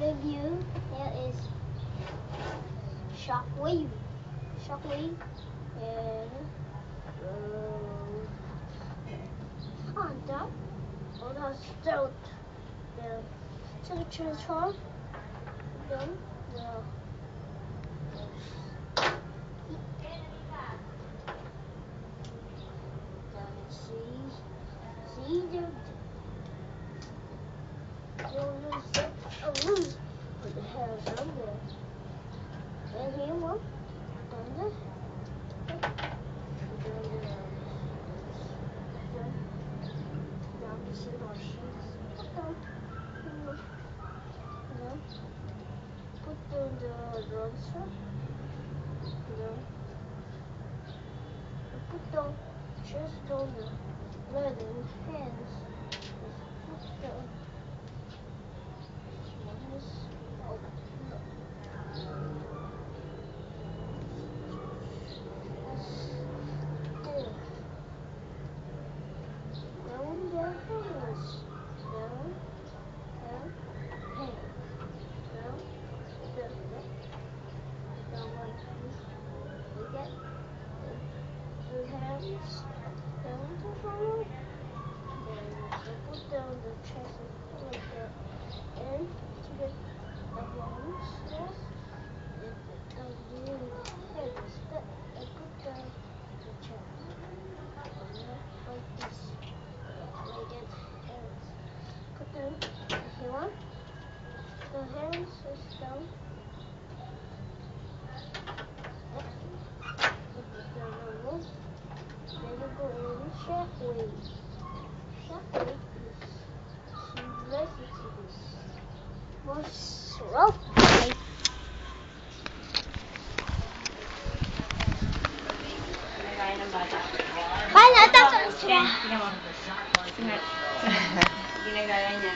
review. Here is Shockwave. Shockwave and Honda. Honda Stealth. To the transform. Then see the what the hell is on there? And here one. Thunder. Down to see our sheets. Put down. Put down the roadster. Put down just on the leather hands. Put down. Put down the chest like that, and to get the bones, yes, and the head is that, and put down the chest, like this, like it hands. Put down the one, the hands is down. Put down the one, then you go in Shockwave. Shockwave is electricity. What's wrong? Bye, natapos na. Ginagaya niya.